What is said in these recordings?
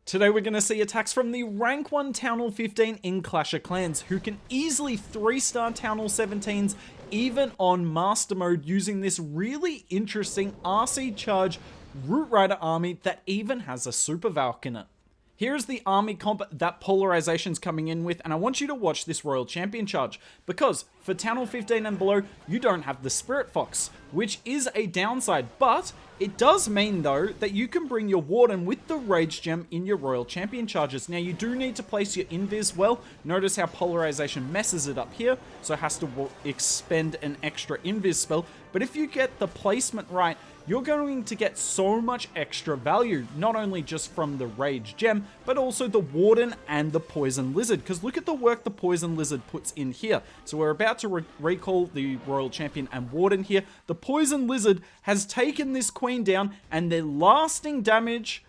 Today we're going to see attacks from the rank 1 Town Hall 15 in Clash of Clans, who can easily 3-star Town Hall 17s even on Master Mode using this really interesting RC Charge Root Rider army that even has a Super VALK in it. Here's the army comp that Polarization's coming in with, and I want you to watch this Royal Champion charge, because for Town Hall 15 and below, you don't have the Spirit Fox, which is a downside, but it does mean though that you can bring your Warden with the Rage Gem in your Royal Champion charges. Now you do need to place your Invis well. Notice how Polarization messes it up here, so it has to expend an extra Invis spell, but if you get the placement right, you're going to get so much extra value, not only just from the Rage Gem, but also the Warden and the Poison Lizard, because look at the work the Poison Lizard puts in here. So we're about to recall the Royal Champion and Warden here. The Poison Lizard has taken this Queen down, and their lasting damage,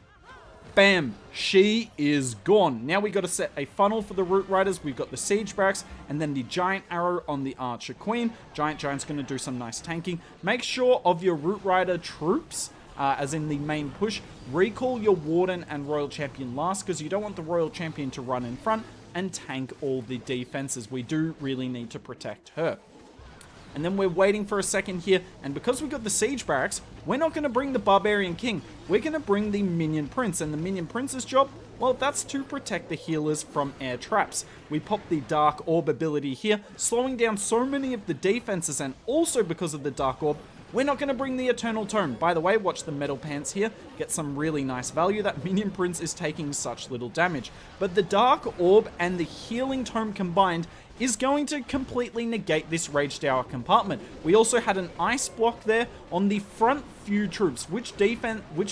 bam, she is gone. Now we got to set a funnel for the Root Riders. We've got the Siege Barracks and then the Giant Arrow on the Archer Queen. Giant's going to do some nice tanking. Make sure of your Root Rider troops, as in the main push. Recall your Warden and Royal Champion last, because you don't want the Royal Champion to run in front and tank all the defenses. We do really need to protect her. And then we're waiting for a second here, and because we've got the Siege Barracks, we're not going to bring the Barbarian King. We're going to bring the Minion Prince, and the Minion Prince's job, well, that's to protect the healers from air traps. We pop the Dark Orb ability here, slowing down so many of the defenses, and also because of the Dark Orb, we're not going to bring the Eternal Tome. By the way, watch the Metal Pants here, get some really nice value. That Minion Prince is taking such little damage. But the Dark Orb and the Healing Tome combined is going to completely negate this Rage Tower compartment. We also had an ice block there on the front few troops. Which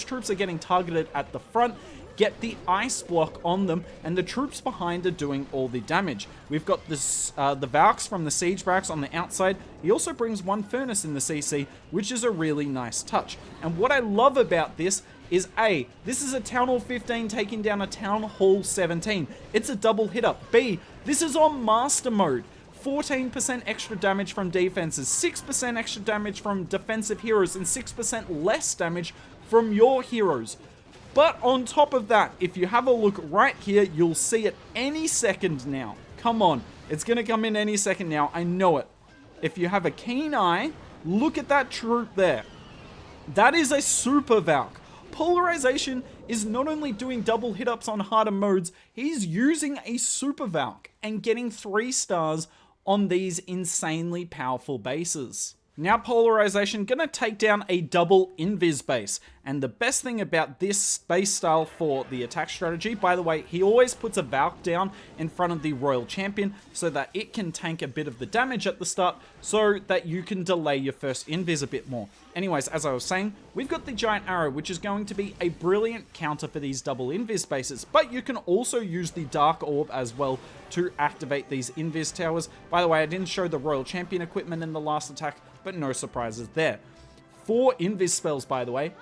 troops are getting targeted at the front, get the ice block on them, and the troops behind are doing all the damage. We've got this, the Valks from the Siege Barracks on the outside. He also brings one Furnace in the CC, which is a really nice touch. And what I love about this is A, this is a Town Hall 15 taking down a Town Hall 17. It's a double hit up. B, this is on Master Mode. 14% extra damage from defenses, 6% extra damage from defensive heroes, and 6% less damage from your heroes. But on top of that, if you have a look right here, you'll see it any second now. Come on, it's going to come in any second now. I know it. If you have a keen eye, look at that troop there. That is a Super VALK. Polarization is not only doing double hit-ups on harder modes, he's using a Super VALK and getting 3 stars on these insanely powerful bases. Now Polarization gonna take down a double Invis base, and the best thing about this base style for the attack strategy, by the way, he always puts a VALK down in front of the Royal Champion so that it can tank a bit of the damage at the start so that you can delay your first Invis a bit more. Anyways, as I was saying, we've got the Giant Arrow, which is going to be a brilliant counter for these double Invis bases, but you can also use the Dark Orb as well to activate these Invis towers. By the way, I didn't show the Royal Champion equipment in the last attack, but no surprises there. 4 Invis spells, by the way.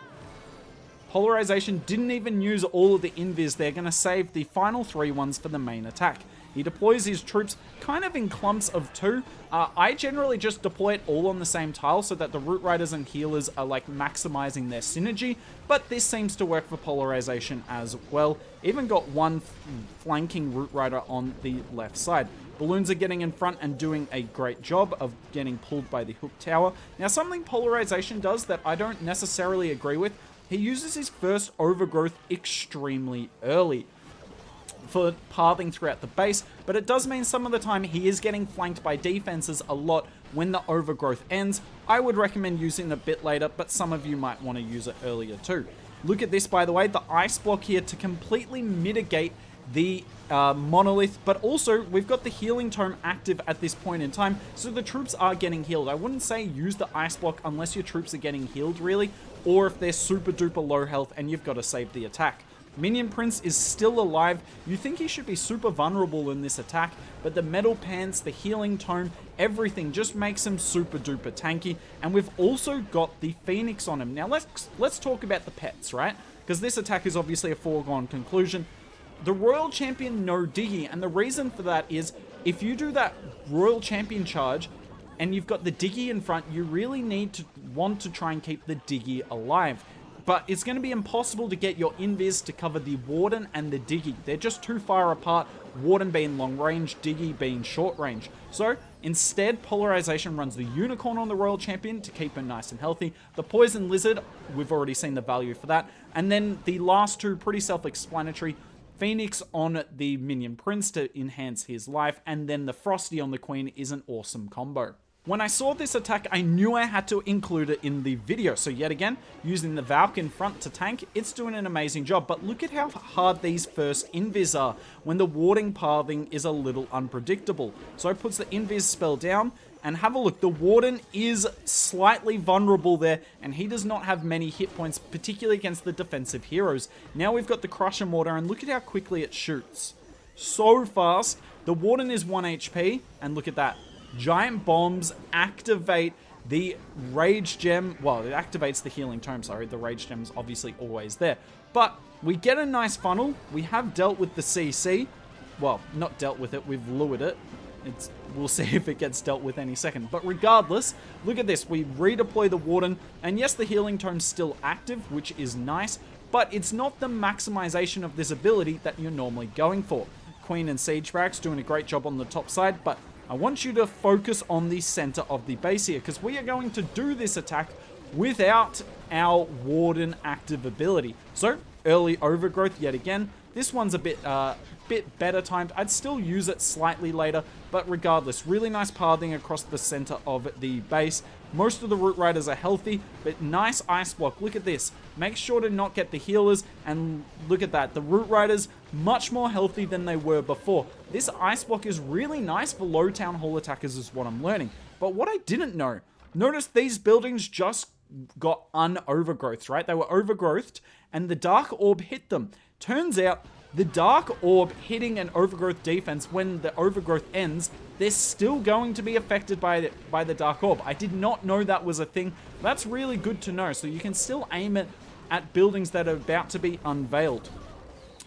Polarization didn't even use all of the Invis. They're going to save the final 3 ones for the main attack. He deploys his troops kind of in clumps of 2. I generally just deploy it all on the same tile so that the Root Riders and healers are like maximizing their synergy, but this seems to work for Polarization as well. Even got one flanking Root Rider on the left side. Balloons are getting in front and doing a great job of getting pulled by the Hook Tower. Now, something Polarization does that I don't necessarily agree with, he uses his first Overgrowth extremely early for pathing throughout the base, but it does mean some of the time he is getting flanked by defenses a lot when the Overgrowth ends. I would recommend using it a bit later, but some of you might want to use it earlier too. Look at this, by the way, the ice block here to completely mitigate the monolith, but also we've got the healing tome active at this point in time, so the troops are getting healed. I wouldn't say use the ice block unless your troops are getting healed really, or if they're super duper low health and you've got to save the attack. Minion Prince is still alive. You think he should be super vulnerable in this attack, but the Metal Pants, the Healing Tome, everything just makes him super duper tanky. And we've also got the Phoenix on him. Now let's talk about the pets, right? Because this attack is obviously a foregone conclusion. The Royal Champion no Diggy, and the reason for that is if you do that Royal Champion charge and you've got the Diggy in front, you really want to try and keep the Diggy alive. but it's going to be impossible to get your invis to cover the Warden and the Diggy. They're just too far apart, Warden being long range, Diggy being short range. So instead, Polarization runs the Unicorn on the Royal Champion to keep him nice and healthy. The Poison Lizard, we've already seen the value for that. And then the last two, pretty self-explanatory. Phoenix on the Minion Prince to enhance his life, and then the Frosty on the Queen is an awesome combo. When I saw this attack, I knew I had to include it in the video. So yet again, using the VALK in front to tank, it's doing an amazing job. But look at how hard these first invis are when the warding pathing is a little unpredictable. So it puts the invis spell down, and have a look. The Warden is slightly vulnerable there, and he does not have many hit points, particularly against the defensive heroes. Now we've got the Crusher Mortar, and look at how quickly it shoots. So fast. The Warden is 1 HP, and look at that. Giant bombs activate the Rage Gem. Well, it activates the Healing Tome, sorry. The Rage Gem's obviously always there. But we get a nice funnel. We have dealt with the CC. Well, not dealt with it. We've lured it. We'll see if it gets dealt with any second. But regardless, look at this. We redeploy the Warden. And yes, the Healing Tome's still active, which is nice. But it's not the maximization of this ability that you're normally going for. Queen and Siege Barracks doing a great job on the top side, but I want you to focus on the center of the base here, because we are going to do this attack without our Warden active ability. So, early overgrowth yet again. This one's a bit better timed. I'd still use it slightly later, but regardless, really nice pathing across the center of the base. Most of the Root Riders are healthy, but nice Ice Block. Look at this. Make sure to not get the healers, and look at that. The Root Riders, much more healthy than they were before. This Ice Block is really nice for low Town Hall attackers is what I'm learning. But what I didn't know, notice these buildings just got un-overgrowths, right? They were overgrowthed, and the Dark Orb hit them. Turns out, the Dark Orb hitting an overgrowth defense, when the overgrowth ends, they're still going to be affected by the Dark Orb. I did not know that was a thing. That's really good to know. So you can still aim it at buildings that are about to be unveiled.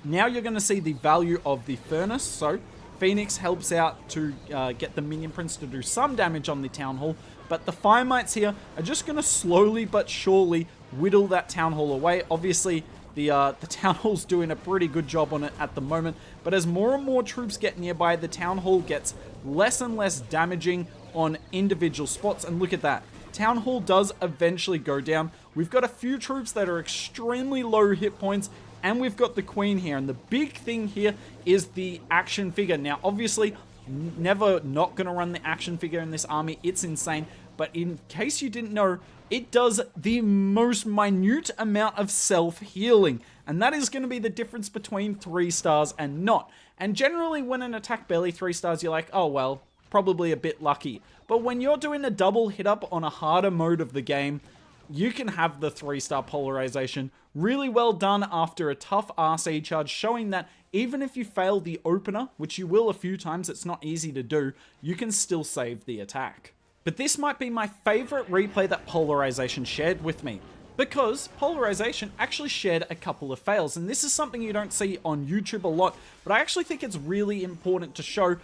Now you're going to see the value of the Furnace. So Phoenix helps out to get the Minion Prince to do some damage on the Town Hall. But the Fire Mites here are just going to slowly but surely whittle that Town Hall away. Obviously, the Town Hall's doing a pretty good job on it at the moment, but as more and more troops get nearby, the Town Hall gets less and less damaging on individual spots, and look at that. Town Hall does eventually go down. We've got a few troops that are extremely low hit points, and we've got the Queen here, and the big thing here is the action figure. Now, obviously, never not going to run the action figure in this army. It's insane, but in case you didn't know, it does the most minute amount of self-healing, and that is going to be the difference between 3 stars and not. And generally, when an attack barely 3 stars, you're like, oh well, probably a bit lucky. But when you're doing a double hit up on a harder mode of the game, you can have the 3-star polarization. Really well done after a tough RC charge, showing that even if you fail the opener, which you will a few times, it's not easy to do, you can still save the attack. But this might be my favorite replay that Polarization shared with me, because Polarization actually shared a couple of fails, and this is something you don't see on YouTube a lot, but I actually think it's really important to show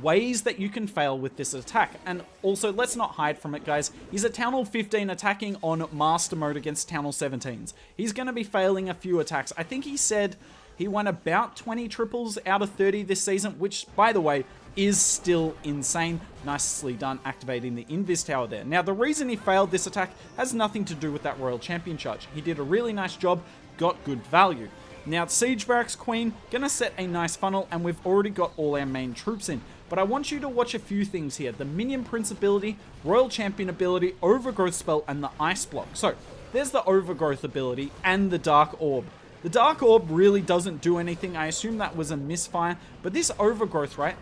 ways that you can fail with this attack. And also, let's not hide from it, guys. He's a Town Hall 15 attacking on Master Mode against Town Hall 17s. He's going to be failing a few attacks. I think he said he won about 20 triples out of 30 this season, which, by the way, is still insane. Nicely done activating the Invis Tower there. Now, the reason he failed this attack has nothing to do with that Royal Champion charge. He did a really nice job, got good value. Now, Siege Barracks Queen, gonna set a nice funnel, and we've already got all our main troops in. But I want you to watch a few things here. The Minion Prince ability, Royal Champion ability, Overgrowth spell, and the Ice Block. So, there's the Overgrowth ability and the Dark Orb. The Dark Orb really doesn't do anything. I assume that was a misfire. But this Overgrowth, right?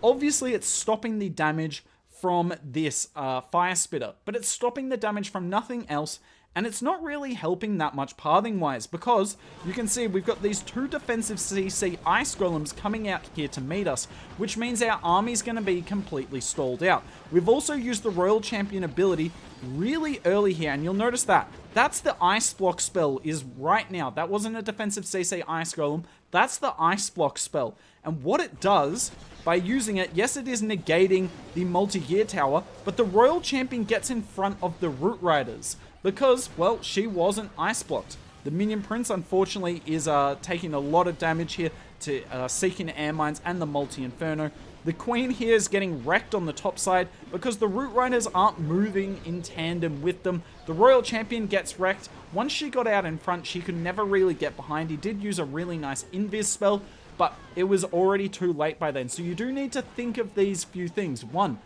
Obviously, it's stopping the damage from this Fire Spitter, but it's stopping the damage from nothing else, and it's not really helping that much pathing-wise, because you can see we've got these 2 defensive CC Ice Golems coming out here to meet us, which means our army's going to be completely stalled out. We've also used the Royal Champion ability really early here, and you'll notice that. That's the Ice Block spell is right now. That wasn't a defensive CC Ice Golem. That's the Ice Block spell. And what it does, by using it, yes, it is negating the multi-gear tower, but the Royal Champion gets in front of the Root Riders because, well, she wasn't Ice Blocked. The Minion Prince, unfortunately, is taking a lot of damage here to Seeking Air Mines and the Multi-Inferno. The Queen here is getting wrecked on the top side because the Root Riders aren't moving in tandem with them. The Royal Champion gets wrecked. Once she got out in front, she could never really get behind. He did use a really nice invis spell, but it was already too late by then. So you do need to think of these few things. One,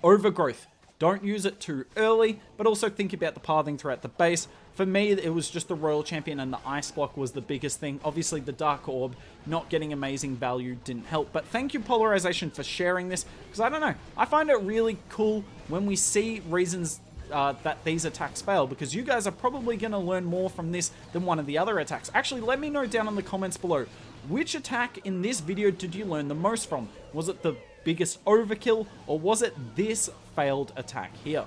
overgrowth. Don't use it too early, but also think about the pathing throughout the base. For me, it was just the Royal Champion and the Ice Block was the biggest thing. Obviously, the Dark Orb not getting amazing value didn't help. But thank you, Polarization, for sharing this, because I don't know. I find it really cool when we see reasons that these attacks fail, because you guys are probably going to learn more from this than one of the other attacks. Actually, let me know down in the comments below, which attack in this video did you learn the most from? Was it the biggest overkill, or was it this failed attack here?